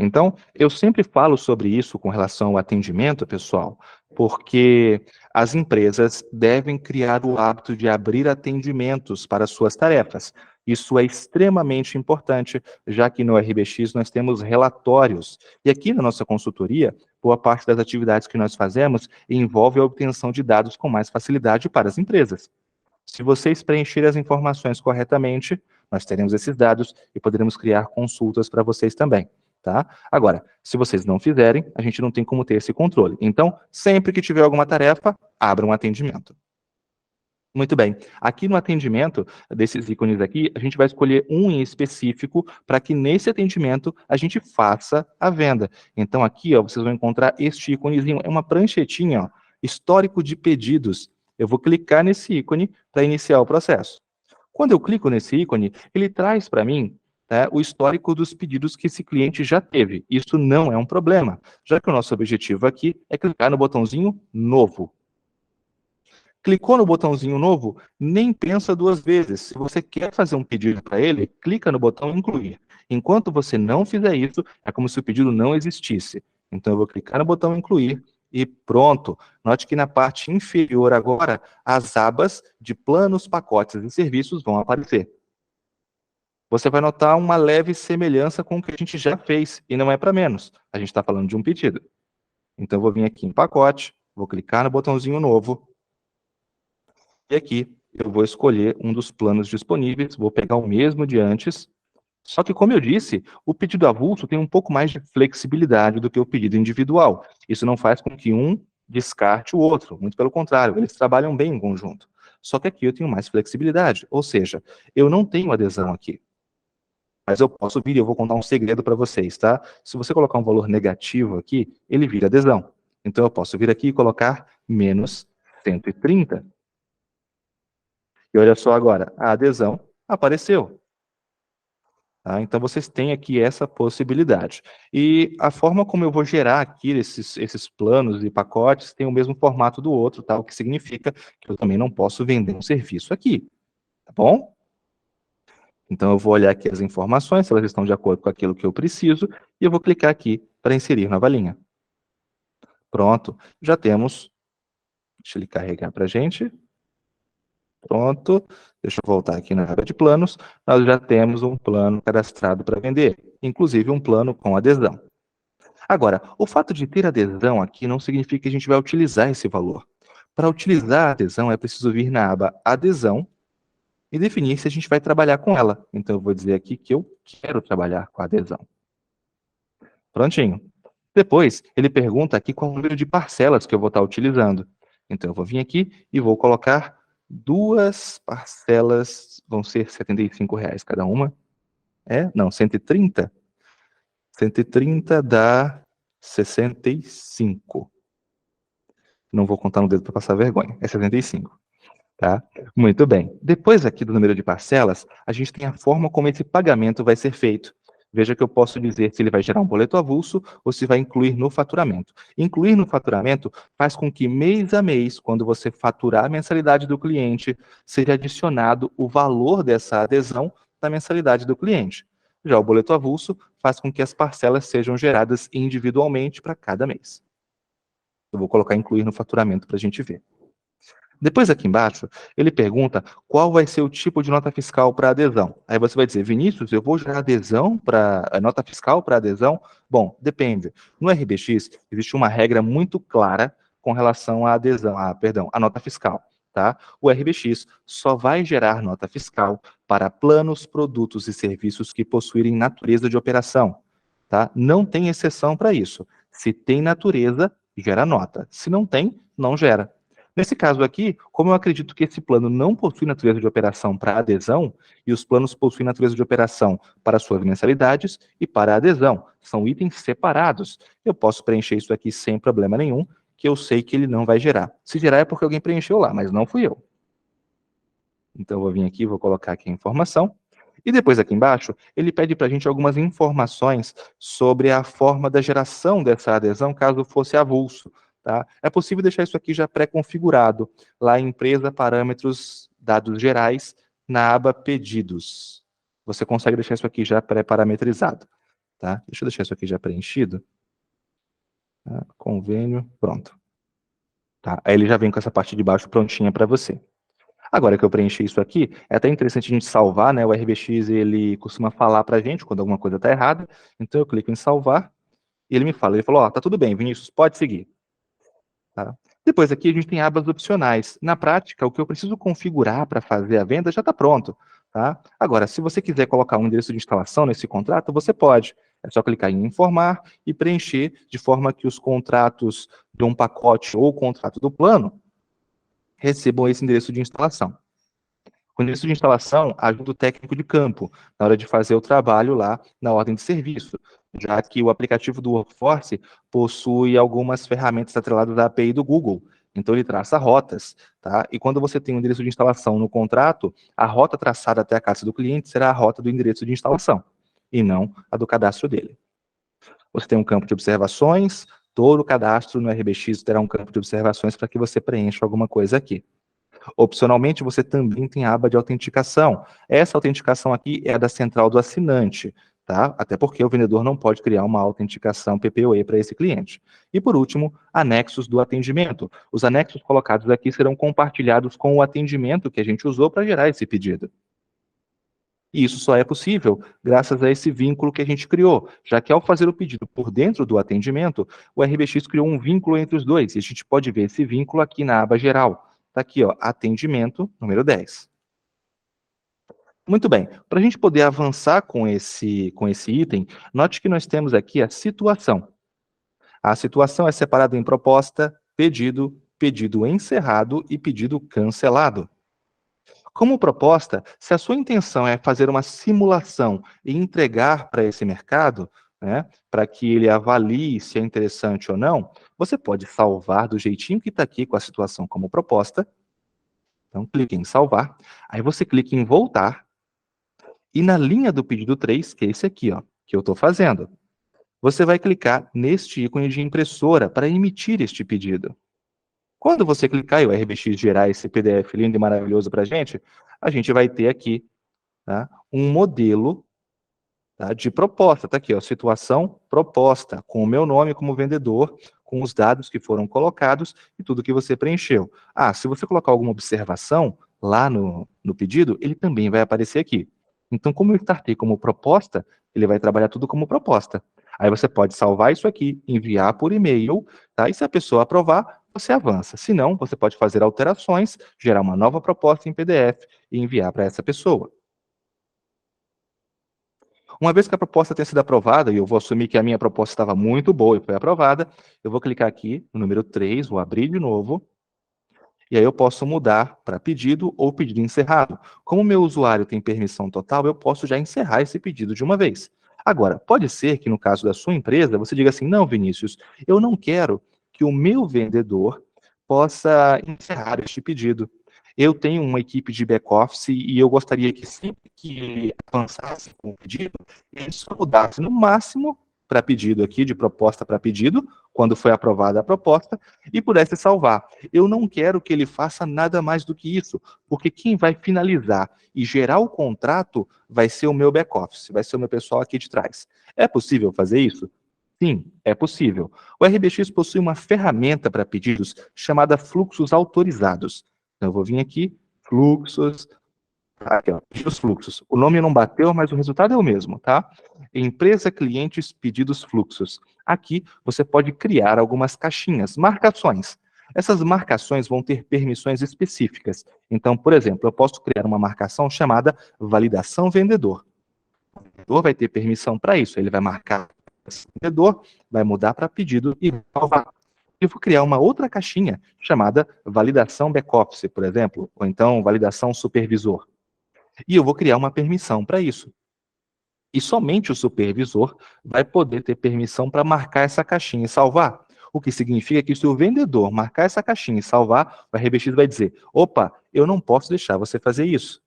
Então, eu sempre falo sobre isso com relação ao atendimento, pessoal, porque as empresas devem criar o hábito de abrir atendimentos para suas tarefas. Isso é extremamente importante, já que no RBX nós temos relatórios. E aqui na nossa consultoria, boa parte das atividades que nós fazemos envolve a obtenção de dados com mais facilidade para as empresas. Se vocês preencherem as informações corretamente, nós teremos esses dados e poderemos criar consultas para vocês também, tá? Agora, se vocês não fizerem, a gente não tem como ter esse controle. Então, sempre que tiver alguma tarefa, abra um atendimento. Muito bem. Aqui no atendimento, desses ícones aqui, a gente vai escolher um em específico para que nesse atendimento a gente faça a venda. Então aqui, ó, vocês vão encontrar este íconezinho, é uma pranchetinha, ó, histórico de pedidos. Eu vou clicar nesse ícone para iniciar o processo. Quando eu clico nesse ícone, ele traz para mim, tá, o histórico dos pedidos que esse cliente já teve. Isso não é um problema, já que o nosso objetivo aqui é clicar no botãozinho novo. Clicou no botãozinho novo, nem pensa duas vezes. Se você quer fazer um pedido para ele, clica no botão incluir. Enquanto você não fizer isso, é como se o pedido não existisse. Então eu vou clicar no botão incluir e pronto. Note que na parte inferior agora, as abas de planos, pacotes e serviços vão aparecer. Você vai notar uma leve semelhança com o que a gente já fez, e não é para menos. A gente está falando de um pedido. Então eu vou vir aqui em pacote, vou clicar no botãozinho novo, E aqui eu vou escolher um dos planos disponíveis, vou pegar o mesmo de antes, só que, como eu disse, o pedido avulso tem um pouco mais de flexibilidade do que o pedido individual. Isso não faz com que um descarte o outro, muito pelo contrário, eles trabalham bem em conjunto. Só que aqui eu tenho mais flexibilidade, ou seja, eu não tenho adesão aqui. Mas eu posso vir e eu vou contar um segredo para vocês, tá? Se você colocar um valor negativo aqui, ele vira adesão. Então eu posso vir aqui e colocar menos 130. E olha só agora, a adesão apareceu. Tá? Então, vocês têm aqui essa possibilidade. E a forma como eu vou gerar aqui esses planos e pacotes tem o mesmo formato do outro, tá? O que significa que eu também não posso vender um serviço aqui, tá bom? Então, eu vou olhar aqui as informações, se elas estão de acordo com aquilo que eu preciso, e eu vou clicar aqui para inserir nova linha. Pronto, já temos. Deixa ele carregar para a gente. Pronto, deixa eu voltar aqui na aba de planos, nós já temos um plano cadastrado para vender, inclusive um plano com adesão. Agora, o fato de ter adesão aqui não significa que a gente vai utilizar esse valor. Para utilizar a adesão, é preciso vir na aba adesão e definir se a gente vai trabalhar com ela. Então, eu vou dizer aqui que eu quero trabalhar com a adesão. Prontinho. Depois, ele pergunta aqui qual o número de parcelas que eu vou estar utilizando. Então, eu vou vir aqui e vou colocar 2 parcelas, vão ser R$ 75 cada uma. Não, 130. 130 dá 65. Não vou contar no dedo para passar vergonha. É 75. Tá? Muito bem. Depois aqui do número de parcelas, a gente tem a forma como esse pagamento vai ser feito. Veja que eu posso dizer se ele vai gerar um boleto avulso ou se vai incluir no faturamento. Incluir no faturamento faz com que mês a mês, quando você faturar a mensalidade do cliente, seja adicionado o valor dessa adesão na mensalidade do cliente. Já o boleto avulso faz com que as parcelas sejam geradas individualmente para cada mês. Eu vou colocar incluir no faturamento para a gente ver. Depois aqui embaixo, ele pergunta qual vai ser o tipo de nota fiscal para adesão. Aí você vai dizer, Vinícius, eu vou gerar adesão para nota fiscal para adesão? Bom, depende. No RBX existe uma regra muito clara com relação à adesão, à nota fiscal, tá? O RBX só vai gerar nota fiscal para planos, produtos e serviços que possuírem natureza de operação, tá? Não tem exceção para isso. Se tem natureza, gera nota. Se não tem, não gera. Nesse caso aqui, como eu acredito que esse plano não possui natureza de operação para adesão, e os planos possuem natureza de operação para suas mensalidades e para adesão, são itens separados, eu posso preencher isso aqui sem problema nenhum, que eu sei que ele não vai gerar. Se gerar é porque alguém preencheu lá, mas não fui eu. Então eu vou vir aqui, vou colocar aqui a informação, e depois aqui embaixo, ele pede para a gente algumas informações sobre a forma da geração dessa adesão, caso fosse avulso. Tá? É possível deixar isso aqui já pré-configurado, lá em empresa, parâmetros, dados gerais, na aba pedidos. Você consegue deixar isso aqui já pré-parametrizado. Tá? Deixa eu deixar isso aqui já preenchido. Tá? Convênio, pronto. Tá? Aí ele já vem com essa parte de baixo prontinha para você. Agora que eu preenchi isso aqui, é até interessante a gente salvar, né? O RBX, ele costuma falar para a gente quando alguma coisa está errada. Então eu clico em salvar e ele me fala. Ele falou, ó, tá tudo bem, Vinícius, pode seguir. Tá? Depois aqui a gente tem abas opcionais. Na prática, o que eu preciso configurar para fazer a venda já está pronto. Tá? Agora, se você quiser colocar um endereço de instalação nesse contrato, você pode. É só clicar em informar e preencher de forma que os contratos de um pacote ou o contrato do plano recebam esse endereço de instalação. O endereço de instalação ajuda o técnico de campo na hora de fazer o trabalho lá na ordem de serviço, já que o aplicativo do Workforce possui algumas ferramentas atreladas à API do Google. Então, ele traça rotas, tá? E quando você tem um endereço de instalação no contrato, a rota traçada até a casa do cliente será a rota do endereço de instalação, e não a do cadastro dele. Você tem um campo de observações, todo o cadastro no RBX terá um campo de observações para que você preencha alguma coisa aqui. Opcionalmente, você também tem a aba de autenticação. Essa autenticação aqui é a da central do assinante, tá? Até porque o vendedor não pode criar uma autenticação PPoE para esse cliente. E por último, anexos do atendimento. Os anexos colocados aqui serão compartilhados com o atendimento que a gente usou para gerar esse pedido. E isso só é possível graças a esse vínculo que a gente criou, já que ao fazer o pedido por dentro do atendimento, o RBX criou um vínculo entre os dois, e a gente pode ver esse vínculo aqui na aba geral. Tá aqui, ó, atendimento número 10. Muito bem, para a gente poder avançar com esse item, note que nós temos aqui a situação. A situação é separada em proposta, pedido, pedido encerrado e pedido cancelado. Como proposta, se a sua intenção é fazer uma simulação e entregar para esse mercado, né, para que ele avalie se é interessante ou não, você pode salvar do jeitinho que está aqui com a situação como proposta. Então, clique em salvar. Aí você clica em voltar. E na linha do pedido 3, que é esse aqui, ó, que eu estou fazendo, você vai clicar neste ícone de impressora para emitir este pedido. Quando você clicar e o RBX gerar esse PDF lindo e maravilhoso para a gente vai ter aqui, tá, um modelo, tá, de proposta. Está aqui, ó, situação proposta, com o meu nome como vendedor, com os dados que foram colocados e tudo que você preencheu. Ah, se você colocar alguma observação lá no pedido, ele também vai aparecer aqui. Então, como eu startei como proposta, ele vai trabalhar tudo como proposta. Aí você pode salvar isso aqui, enviar por e-mail, tá? E se a pessoa aprovar, você avança. Se não, você pode fazer alterações, gerar uma nova proposta em PDF e enviar para essa pessoa. Uma vez que a proposta tenha sido aprovada, e eu vou assumir que a minha proposta estava muito boa e foi aprovada, eu vou clicar aqui no número 3, vou abrir de novo, e aí eu posso mudar para pedido ou pedido encerrado. Como o meu usuário tem permissão total, eu posso já encerrar esse pedido de uma vez. Agora, pode ser que no caso da sua empresa, você diga assim, não, Vinícius, eu não quero que o meu vendedor possa encerrar este pedido. Eu tenho uma equipe de back-office e eu gostaria que sempre que ele avançasse com o pedido, ele só mudasse no máximo para pedido aqui, de proposta para pedido, quando foi aprovada a proposta, e pudesse salvar. Eu não quero que ele faça nada mais do que isso, porque quem vai finalizar e gerar o contrato vai ser o meu back-office, vai ser o meu pessoal aqui de trás. É possível fazer isso? Sim, é possível. O RBX possui uma ferramenta para pedidos chamada fluxos autorizados. Então, eu vou vir aqui, fluxos, aqui, ó, pedidos fluxos. O nome não bateu, mas o resultado é o mesmo, tá? Empresa, clientes, pedidos, fluxos. Aqui você pode criar algumas caixinhas, marcações. Essas marcações vão ter permissões específicas. Então, por exemplo, eu posso criar uma marcação chamada validação vendedor. O vendedor vai ter permissão para isso. Ele vai marcar esse vendedor, vai mudar para pedido e vai salvar. Eu vou criar uma outra caixinha chamada validação back-office, por exemplo, ou então validação supervisor. E eu vou criar uma permissão para isso. E somente o supervisor vai poder ter permissão para marcar essa caixinha e salvar. O que significa que se o vendedor marcar essa caixinha e salvar, o RBX vai dizer: opa, eu não posso deixar você fazer isso.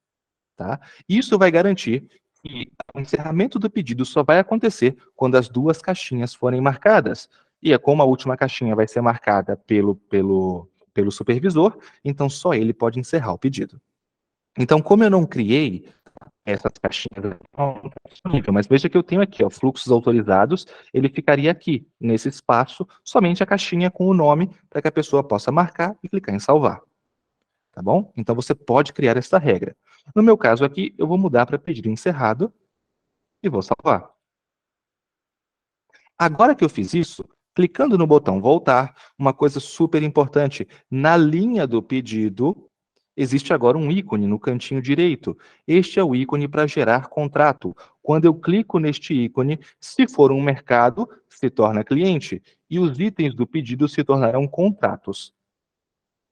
Tá? Isso vai garantir que o encerramento do pedido só vai acontecer quando as duas caixinhas forem marcadas. E é como a última caixinha vai ser marcada pelo supervisor, então só ele pode encerrar o pedido. Então, como eu não criei essas caixinhas, não está disponível, mas veja que eu tenho aqui, ó, fluxos autorizados, ele ficaria aqui, nesse espaço, somente a caixinha com o nome, para que a pessoa possa marcar e clicar em salvar. Tá bom? Então você pode criar essa regra. No meu caso aqui, eu vou mudar para pedido encerrado e vou salvar. Agora que eu fiz isso, clicando no botão voltar, uma coisa super importante, na linha do pedido, existe agora um ícone no cantinho direito. Este é o ícone para gerar contrato. Quando eu clico neste ícone, se for um mercado, se torna cliente, e os itens do pedido se tornarão contratos.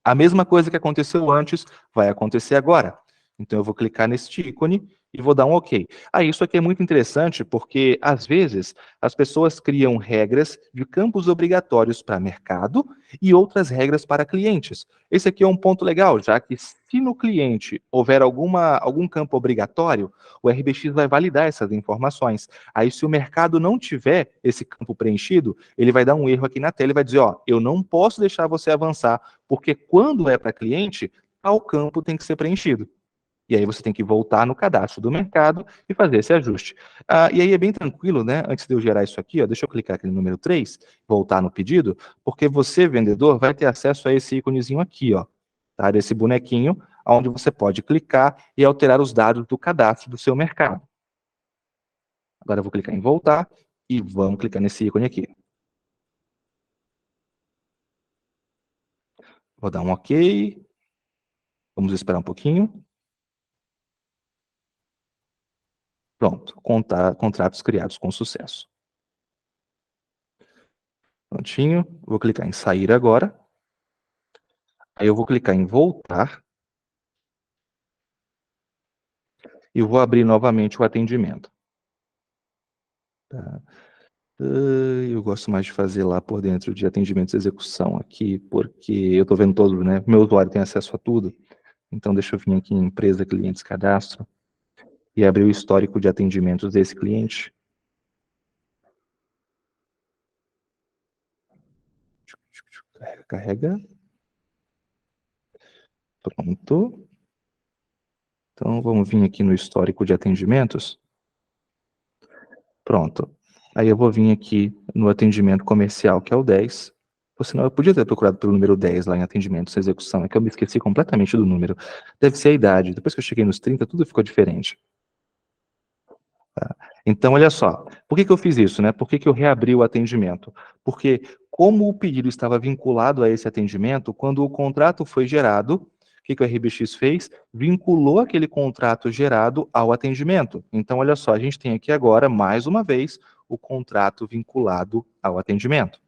A mesma coisa que aconteceu antes vai acontecer agora. Então eu vou clicar neste ícone e vou dar um OK. Ah, isso aqui é muito interessante porque, às vezes, as pessoas criam regras de campos obrigatórios para mercado e outras regras para clientes. Esse aqui é um ponto legal, já que se no cliente houver algum campo obrigatório, o RBX vai validar essas informações. Aí, se o mercado não tiver esse campo preenchido, ele vai dar um erro aqui na tela e vai dizer, ó, eu não posso deixar você avançar, porque quando é para cliente, tal campo tem que ser preenchido. E aí você tem que voltar no cadastro do mercado e fazer esse ajuste. E aí é bem tranquilo, né? Antes de eu gerar isso aqui, ó, deixa eu clicar aqui no número 3, voltar no pedido, porque você, vendedor, vai ter acesso a esse íconezinho aqui, ó, tá? Desse bonequinho, onde você pode clicar e alterar os dados do cadastro do seu mercado. Agora eu vou clicar em voltar e vamos clicar nesse ícone aqui. Vou dar um OK. Vamos esperar um pouquinho. Pronto, contratos criados com sucesso. Prontinho, vou clicar em sair agora. Aí eu vou clicar em voltar. E vou abrir novamente o atendimento. Tá? Eu gosto mais de fazer lá por dentro de atendimentos e execução aqui, porque eu estou vendo todos, né? Meu usuário tem acesso a tudo. Então, deixa eu vir aqui em empresa, clientes, cadastro, e abrir o histórico de atendimentos desse cliente. Carrega. Pronto. Então, vamos vir aqui no histórico de atendimentos. Pronto. Aí eu vou vir aqui no atendimento comercial, que é o 10. Ou senão eu podia ter procurado pelo número 10 lá em atendimentos e execução, é que eu me esqueci completamente do número. Deve ser a idade. Depois que eu cheguei nos 30, tudo ficou diferente. Tá? Então, olha só, por que eu fiz isso, né? Por que eu reabri o atendimento? Porque como o pedido estava vinculado a esse atendimento, quando o contrato foi gerado, o que o RBX fez? Vinculou aquele contrato gerado ao atendimento. Então, olha só, a gente tem aqui agora, mais uma vez, o contrato vinculado ao atendimento.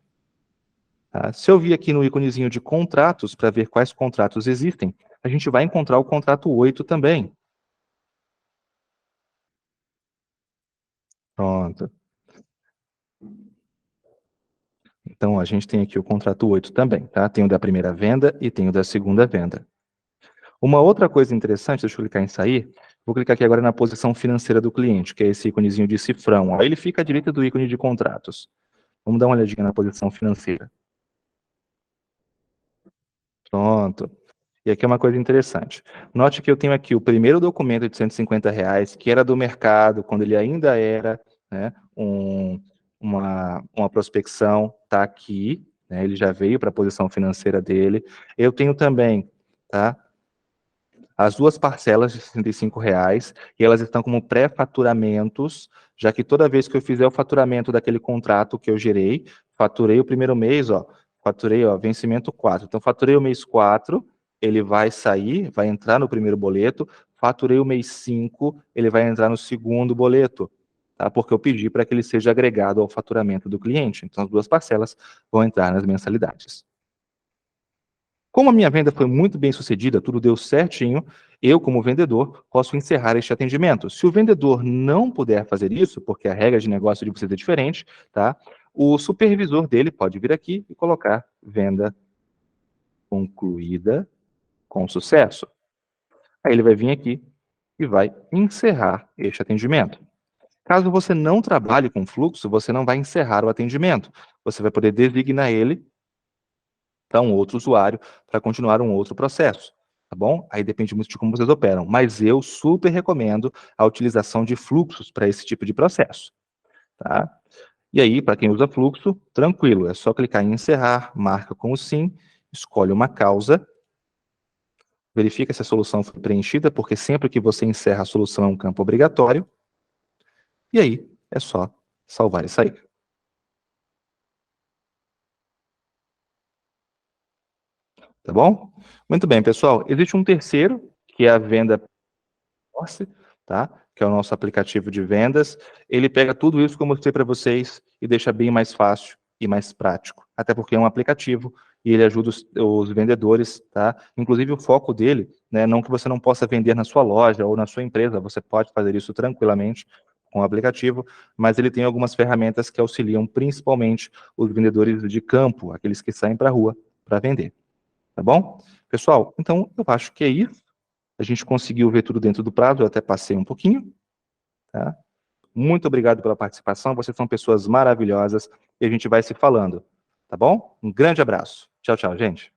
Tá? Se eu vir aqui no íconezinho de contratos, para ver quais contratos existem, a gente vai encontrar o contrato 8 também. Pronto. Então, a gente tem aqui o contrato 8 também, tá? Tem o da primeira venda e tem o da segunda venda. Uma outra coisa interessante, deixa eu clicar em sair, vou clicar aqui agora na posição financeira do cliente, que é esse íconezinho de cifrão. Aí ele fica à direita do ícone de contratos. Vamos dar uma olhadinha na posição financeira. Pronto. E aqui é uma coisa interessante. Note que eu tenho aqui o primeiro documento de R$ 150, que era do mercado, quando ele ainda era, né, uma prospecção, está aqui, né, ele já veio para a posição financeira dele. Eu tenho também, tá, as duas parcelas de R$ 65, e elas estão como pré-faturamentos, já que toda vez que eu fizer o faturamento daquele contrato que eu gerei, faturei o primeiro mês, ó, faturei, ó, vencimento 4. Então, faturei o mês 4, ele vai sair, vai entrar no primeiro boleto, faturei o mês 5, ele vai entrar no segundo boleto, tá? Porque eu pedi para que ele seja agregado ao faturamento do cliente. Então, as duas parcelas vão entrar nas mensalidades. Como a minha venda foi muito bem sucedida, tudo deu certinho, eu, como vendedor, posso encerrar este atendimento. Se o vendedor não puder fazer isso, porque a regra de negócio de vocês é diferente, tá? O supervisor dele pode vir aqui e colocar venda concluída com sucesso. Aí ele vai vir aqui e vai encerrar este atendimento. Caso você não trabalhe com fluxo, você não vai encerrar o atendimento. Você vai poder designar ele para um outro usuário para continuar um outro processo, tá bom? Aí depende muito de como vocês operam, mas eu super recomendo a utilização de fluxos para esse tipo de processo, tá? E aí, para quem usa fluxo, tranquilo, é só clicar em encerrar, marca com o sim, escolhe uma causa, verifica se a solução foi preenchida, porque sempre que você encerra a solução é um campo obrigatório, e aí é só salvar e sair. Tá bom? Muito bem, pessoal. Existe um terceiro, que é a venda Force, tá? Que é o nosso aplicativo de vendas. Ele pega tudo isso que eu mostrei para vocês e deixa bem mais fácil e mais prático. Até porque é um aplicativo e ele ajuda os vendedores, tá? Inclusive o foco dele, né? Não que você não possa vender na sua loja ou na sua empresa, você pode fazer isso tranquilamente com o aplicativo, mas ele tem algumas ferramentas que auxiliam principalmente os vendedores de campo, aqueles que saem para a rua para vender, tá bom? Pessoal, então eu acho que é isso. A gente conseguiu ver tudo dentro do prazo, eu até passei um pouquinho, tá? Muito obrigado pela participação, vocês são pessoas maravilhosas e a gente vai se falando, tá bom? Um grande abraço. Tchau, tchau, gente.